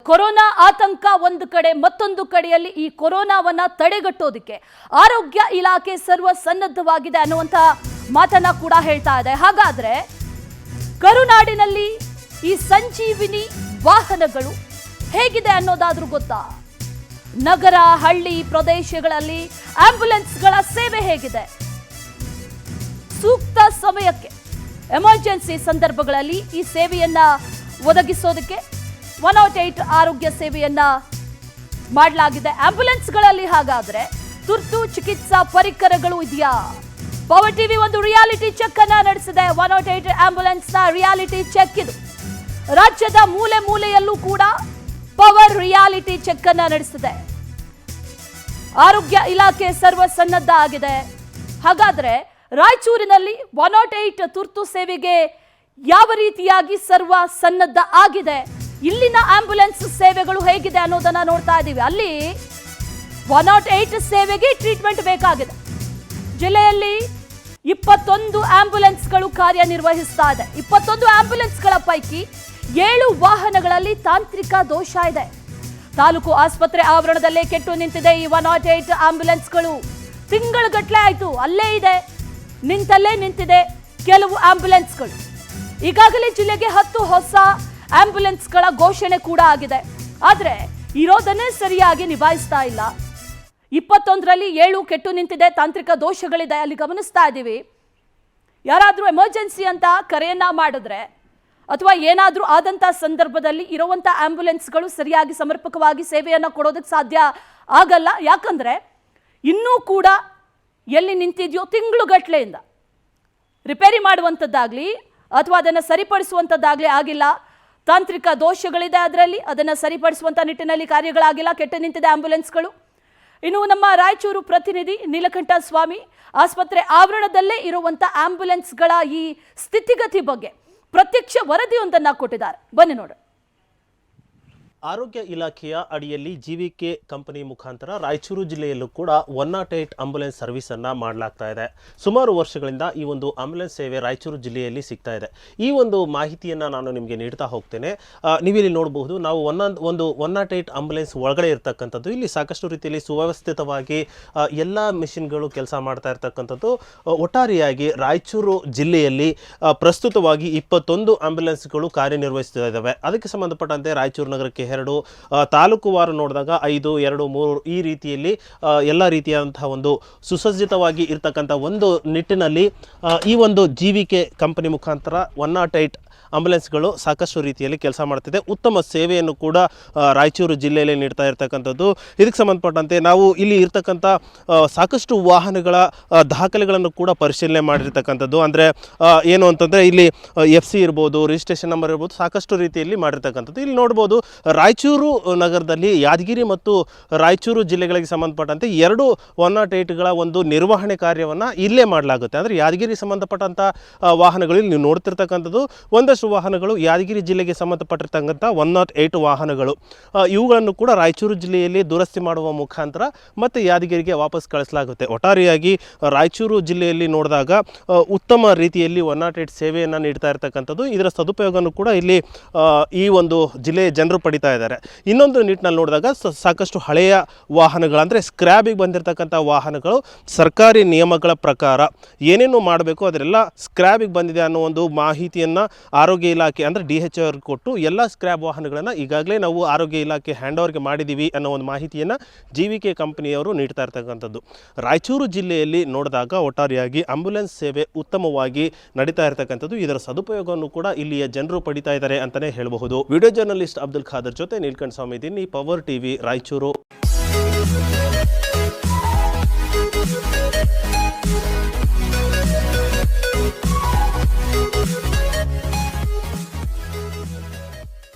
Corona ಆತಂಕ ಒಂದು ಕಡೆ, ಮತ್ತೊಂದು ಕಡೆಯಲ್ಲಿ ಈ ಕೊರೋನಾವನ್ನ ತಡೆಗಟ್ಟೋದಕ್ಕೆ ಆರೋಗ್ಯ ಇಲಾಖೆ ಸರ್ವ ಸನ್ನದ್ಧವಾಗಿದೆ ಅನ್ನುವಂತ ಮಾತನ್ನ ಕೂಡ ಹೇಳ್ತಾ ಇದೆ. ಹಾಗಾದ್ರೆ ಕರುನಾಡಿನಲ್ಲಿ ಈ ಸಂಜೀವಿನಿ ವಾಹನಗಳು ಹೇಗಿದೆ ಅನ್ನೋದಾದ್ರೂ ಗೊತ್ತಾ? ನಗರ ಹಳ್ಳಿ ಪ್ರದೇಶಗಳಲ್ಲಿ ಆಂಬ್ಯುಲೆನ್ಸ್ಗಳ ಸೇವೆ ಹೇಗಿದೆ? ಸೂಕ್ತ ಸಮಯಕ್ಕೆ ಎಮರ್ಜೆನ್ಸಿ ಸಂದರ್ಭಗಳಲ್ಲಿ ಈ ಸೇವೆಯನ್ನ ಒದಗಿಸೋದಕ್ಕೆ 108 ಆರೋಗ್ಯ ಸೇವೆಯನ್ನ ಮಾಡಲಾಗಿದೆ. ಆಂಬ್ಯುಲೆನ್ಸ್ಗಳಲ್ಲಿ ಹಾಗಾದ್ರೆ ತುರ್ತು ಚಿಕಿತ್ಸಾ ಪರಿಕರಗಳು ಇದೆಯಾ? ಪವರ್ ಟಿವಿ ಒಂದು ರಿಯಾಲಿಟಿ ಚೆಕ್ ಅನ್ನ ನಡೆಸಿದೆ. 108 ಆಂಬ್ಯುಲೆನ್ಸ್ ನ ರಿಯಾಲಿಟಿ ಚೆಕ್ ಇದು. ರಾಜ್ಯದ ಮೂಲೆ ಮೂಲೆಯಲ್ಲೂ ಕೂಡ ಪವರ್ ರಿಯಾಲಿಟಿ ಚೆಕ್ ಅನ್ನ ನಡೆಸಿದೆ. ಆರೋಗ್ಯ ಇಲಾಖೆ ಸರ್ವ ಸನ್ನದ್ಧ ಆಗಿದೆ. ಹಾಗಾದ್ರೆ ರಾಯಚೂರಿನಲ್ಲಿ 108 ತುರ್ತು ಸೇವೆಗೆ ಯಾವ ರೀತಿಯಾಗಿ ಸರ್ವ ಸನ್ನದ್ಧ ಆಗಿದೆ, ಇಲ್ಲಿನ ಆಂಬ್ಯುಲೆನ್ಸ್ ಸೇವೆಗಳು ಹೇಗಿದೆ ಅನ್ನೋದನ್ನ ನೋಡ್ತಾ ಇದ್ದೀವಿ. ಅಲ್ಲಿ 108 ಸೇವೆಗೆ ಟ್ರೀಟ್ಮೆಂಟ್ ಬೇಕಾಗಿದೆ. ಜಿಲ್ಲೆಯಲ್ಲಿ 21 ಆಂಬ್ಯುಲೆನ್ಸ್ಗಳು ಕಾರ್ಯನಿರ್ವಹಿಸ್ತಾ ಇದೆ. 21 ಆಂಬ್ಯುಲೆನ್ಸ್ಗಳ ಪೈಕಿ 7 ವಾಹನಗಳಲ್ಲಿ ತಾಂತ್ರಿಕ ದೋಷ ಇದೆ. ತಾಲೂಕು ಆಸ್ಪತ್ರೆ ಆವರಣದಲ್ಲೇ ಕೆಟ್ಟು ನಿಂತಿದೆ ಈ 108 ಆಂಬ್ಯುಲೆನ್ಸ್ಗಳು. ತಿಂಗಳುಗಟ್ಟಲೆ ಆಯ್ತು ಅಲ್ಲೇ ಇದೆ, ನಿಂತಲ್ಲೇ ನಿಂತಿದೆ ಕೆಲವು ಆಂಬ್ಯುಲೆನ್ಸ್ಗಳು. ಈಗಾಗಲೇ ಜಿಲ್ಲೆಗೆ 10 ಹೊಸ ಆಂಬ್ಯುಲೆನ್ಸ್ಗಳ ಘೋಷಣೆ ಕೂಡ ಆಗಿದೆ. ಆದ್ರೆ ಇರೋದನ್ನೇ ಸರಿಯಾಗಿ ನಿಭಾಯಿಸ್ತಾ ಇಲ್ಲ. 21ರಲ್ಲಿ 7 ಕೆಟ್ಟು ನಿಂತಿದೆ, ತಾಂತ್ರಿಕ ದೋಷಗಳಿದೆ. ಅಲ್ಲಿ ಗಮನಿಸ್ತಾ ಇದ್ದೀವಿ. ಯಾರಾದ್ರೂ ಎಮರ್ಜೆನ್ಸಿ ಅಂತ ಕರೆಯನ್ನ ಮಾಡಿದ್ರೆ ಅಥವಾ ಏನಾದ್ರೂ ಆದಂತ ಸಂದರ್ಭದಲ್ಲಿ ಇರುವಂತ ಆಂಬ್ಯುಲೆನ್ಸ್ಗಳು ಸರಿಯಾಗಿ ಸಮರ್ಪಕವಾಗಿ ಸೇವೆಯನ್ನ ಕೊಡೋದಕ್ಕೆ ಸಾಧ್ಯ ಆಗಲ್ಲ. ಯಾಕಂದ್ರೆ ಇನ್ನೂ ಕೂಡ ಎಲ್ಲಿ ನಿಂತಿದೆಯೋ ತಿಂಗಳುಗಟ್ಟಲೆಯಿಂದ ರಿಪೇರಿ ಮಾಡುವಂಥದ್ದಾಗ್ಲಿ ಅಥವಾ ಅದನ್ನು ಸರಿಪಡಿಸುವಂಥದ್ದಾಗ್ಲಿ ಆಗಿಲ್ಲ. ತಾಂತ್ರಿಕ ದೋಷಗಳಿದೆ, ಅದರಲ್ಲಿ ಅದನ್ನು ಸರಿಪಡಿಸುವಂಥ ನಿಟ್ಟಿನಲ್ಲಿ ಕಾರ್ಯಗಳಾಗಿಲ್ಲ. ಕೆಟ್ಟು ನಿಂತಿದೆ ಆಂಬ್ಯುಲೆನ್ಸ್ಗಳು. ಇನ್ನು ನಮ್ಮ ರಾಯಚೂರು ಪ್ರತಿನಿಧಿ ನೀಲಕಂಠ ಸ್ವಾಮಿ ಆಸ್ಪತ್ರೆ ಆವರಣದಲ್ಲೇ ಇರುವಂಥ ಆಂಬ್ಯುಲೆನ್ಸ್ಗಳ ಈ ಸ್ಥಿತಿಗತಿ ಬಗ್ಗೆ ಪ್ರತ್ಯಕ್ಷ ವರದಿಯೊಂದನ್ನು ಕೊಟ್ಟಿದ್ದಾರೆ. ಬನ್ನಿ ನೋಡೋಣ. ಆರೋಗ್ಯ ಇಲಾಖೆಯ ಅಡಿಯಲ್ಲಿ ಜೀವಿಕೆ ಕಂಪನಿ ಮುಖಾಂತರ ರಾಯಚೂರು ಜಿಲ್ಲೆಯಲ್ಲೂ ಕೂಡ 108 ಆಂಬ್ಯುಲೆನ್ಸ್ ಸರ್ವಿಸ್ ಅನ್ನ ಮಾಡಲಾಗ್ತಾ ಇದೆ. ಸುಮಾರು ವರ್ಷಗಳಿಂದ ಈ ಒಂದು ಆಂಬ್ಯುಲೆನ್ಸ್ ಸೇವೆ ರಾಯಚೂರು ಜಿಲ್ಲೆಯಲ್ಲಿ ಸಿಗ್ತಾ ಇದೆ. ಈ ಒಂದು ಮಾಹಿತಿಯನ್ನ ನಾನು ನಿಮಗೆ ನೀಡ್ತಾ ಹೋಗ್ತೇನೆ. ನೀವಿಲ್ಲಿ ನೋಡಬಹುದು, ನಾವು ಒಂದು 108 ಆಂಬ್ಯುಲೆನ್ಸ್ ಒಳಗಡೆ ಇರ್ತಕ್ಕಂಥದ್ದು. ಇಲ್ಲಿ ಸಾಕಷ್ಟು ರೀತಿಯಲ್ಲಿ ಸುವ್ಯವಸ್ಥಿತವಾಗಿ ಎಲ್ಲ ಮಿಷಿನ್ಗಳು ಕೆಲಸ ಮಾಡ್ತಾ ಇರ್ತಕ್ಕಂಥದ್ದು. ಒಟ್ಟಾರೆಯಾಗಿ ರಾಯಚೂರು ಜಿಲ್ಲೆಯಲ್ಲಿ ಪ್ರಸ್ತುತವಾಗಿ 21 ಆಂಬ್ಯುಲೆನ್ಸ್ಗಳು ಕಾರ್ಯನಿರ್ವಹಿಸ್ತಾ ಇದ್ದಾವೆ. ಅದಕ್ಕೆ ಸಂಬಂಧಪಟ್ಟಂತೆ ರಾಯಚೂರು ನಗರಕ್ಕೆ 2, ತಾಲೂಕು ವಾರು ನೋಡಿದಾಗ 5, 2, 3 ಈ ರೀತಿಯಲ್ಲಿ ಎಲ್ಲ ರೀತಿಯಾದಂತಹ ಒಂದು ಸುಸಜ್ಜಿತವಾಗಿ ಇರ್ತಕ್ಕಂಥ ಒಂದು ನಿಟ್ಟಿನಲ್ಲಿ ಈ ಒಂದು ಜೀವಿಕೆ ಕಂಪನಿ ಮುಖಾಂತರ 108 ಆಂಬ್ಯುಲೆನ್ಸ್ಗಳು ಸಾಕಷ್ಟು ರೀತಿಯಲ್ಲಿ ಕೆಲಸ ಮಾಡ್ತಿದೆ. ಉತ್ತಮ ಸೇವೆಯನ್ನು ಕೂಡ ರಾಯಚೂರು ಜಿಲ್ಲೆಯಲ್ಲಿ ನೀಡ್ತಾ ಇರ್ತಕ್ಕಂಥದ್ದು. ಇದಕ್ಕೆ ಸಂಬಂಧಪಟ್ಟಂತೆ ನಾವು ಇಲ್ಲಿ ಇರ್ತಕ್ಕಂಥ ಸಾಕಷ್ಟು ವಾಹನಗಳ ದಾಖಲೆಗಳನ್ನು ಕೂಡ ಪರಿಶೀಲನೆ ಮಾಡಿರ್ತಕ್ಕಂಥದ್ದು. ಅಂದರೆ ಏನು ಅಂತಂದರೆ ಇಲ್ಲಿ FC ಇರ್ಬೋದು, ರಿಜಿಸ್ಟ್ರೇಷನ್ ನಂಬರ್ ಇರ್ಬೋದು, ಸಾಕಷ್ಟು ರೀತಿಯಲ್ಲಿ ಮಾಡಿರ್ತಕ್ಕಂಥದ್ದು. ಇಲ್ಲಿ ನೋಡ್ಬೋದು, ರಾಯಚೂರು ನಗರದಲ್ಲಿ ಯಾದಗಿರಿ ಮತ್ತು ರಾಯಚೂರು ಜಿಲ್ಲೆಗಳಿಗೆ ಸಂಬಂಧಪಟ್ಟಂತೆ 2 108ಗಳ ಒಂದು ನಿರ್ವಹಣೆ ಕಾರ್ಯವನ್ನು ಇಲ್ಲೇ ಮಾಡಲಾಗುತ್ತೆ. ಅಂದರೆ ಯಾದಗಿರಿ ಸಂಬಂಧಪಟ್ಟಂಥ ವಾಹನಗಳು ಇಲ್ಲಿ ನೀವು ನೋಡ್ತಿರ್ತಕ್ಕಂಥದ್ದು. ಒಂದಷ್ಟು ವಾಹನಗಳು ಯಾದಗಿರಿ ಜಿಲ್ಲೆಗೆ ಸಂಬಂಧಪಟ್ಟಿರ್ತಕ್ಕಂಥ 108 ವಾಹನಗಳು. ಇವುಗಳನ್ನು ಕೂಡ ರಾಯಚೂರು ಜಿಲ್ಲೆಯಲ್ಲಿ ದುರಸ್ತಿ ಮಾಡುವ ಮುಖಾಂತರ ಮತ್ತೆ ಯಾದಗಿರಿಗೆ ವಾಪಸ್ ಕಳಿಸಲಾಗುತ್ತೆ. ಒಟ್ಟಾರೆಯಾಗಿ ರಾಯಚೂರು ಜಿಲ್ಲೆಯಲ್ಲಿ ನೋಡಿದಾಗ ಉತ್ತಮ ರೀತಿಯಲ್ಲಿ 108 ಸೇವೆಯನ್ನು ನೀಡ್ತಾ ಇರ್ತಕ್ಕಂಥದ್ದು. ಇದರ ಸದುಪಯೋಗವನ್ನು ಕೂಡ ಇಲ್ಲಿ ಈ ಒಂದು ಜಿಲ್ಲೆಯ ಜನರು ಪಡಿತಾ ಇದ್ದಾರೆ. ಇನ್ನೊಂದು ನಿಟ್ಟಿನಲ್ಲಿ ನೋಡಿದಾಗ ಸಾಕಷ್ಟು ಹಳೆಯ ವಾಹನಗಳು, ಅಂದರೆ ಸ್ಕ್ರ್ಯಾಬಿಗೆ ಬಂದಿರತಕ್ಕಂಥ ವಾಹನಗಳು ಸರ್ಕಾರಿ ನಿಯಮಗಳ ಪ್ರಕಾರ ಏನೇನು ಮಾಡಬೇಕು ಅದರೆಲ್ಲ ಸ್ಕ್ರ್ಯಾಬಿಗೆ ಬಂದಿದೆ ಅನ್ನೋ ಒಂದು ಮಾಹಿತಿಯನ್ನು ಆರೋಗ್ಯ ಇಲಾಖೆ ಅಂದರೆ DHR ಕೊಟ್ಟು ಎಲ್ಲ ಸ್ಕ್ರ್ಯಾಬ್ ವಾಹನಗಳನ್ನು ಈಗಾಗಲೇ ನಾವು ಆರೋಗ್ಯ ಇಲಾಖೆ ಹ್ಯಾಂಡ್ ಓವರ್ಗೆ ಮಾಡಿದ್ದೀವಿ ಅನ್ನೋ ಒಂದು ಮಾಹಿತಿಯನ್ನು ಜೀವಿಕೆ ಕಂಪನಿಯವರು ನೀಡ್ತಾ ಇರ್ತಕ್ಕಂಥದ್ದು. ರಾಯಚೂರು ಜಿಲ್ಲೆಯಲ್ಲಿ ನೋಡಿದಾಗ ಒಟ್ಟಾರೆಯಾಗಿ ಆಂಬ್ಯುಲೆನ್ಸ್ ಸೇವೆ ಉತ್ತಮವಾಗಿ ನಡೀತಾ ಇರ್ತಕ್ಕಂಥದ್ದು. ಇದರ ಸದುಪಯೋಗವನ್ನು ಕೂಡ ಇಲ್ಲಿಯ ಜನರು ಪಡಿತಾ ಇದ್ದಾರೆ ಅಂತಲೇ ಹೇಳಬಹುದು. ವಿಡಿಯೋ ಜರ್ನಲಿಸ್ಟ್ ಅಬ್ದುಲ್ ಖಾದರ್ ಜೊತೆ ನೀಲಕಂಠ ಸ್ವಾಮಿ, ದಿನ್ನಿ, ಪವರ್ ಟಿವಿ, ರಾಯಚೂರು.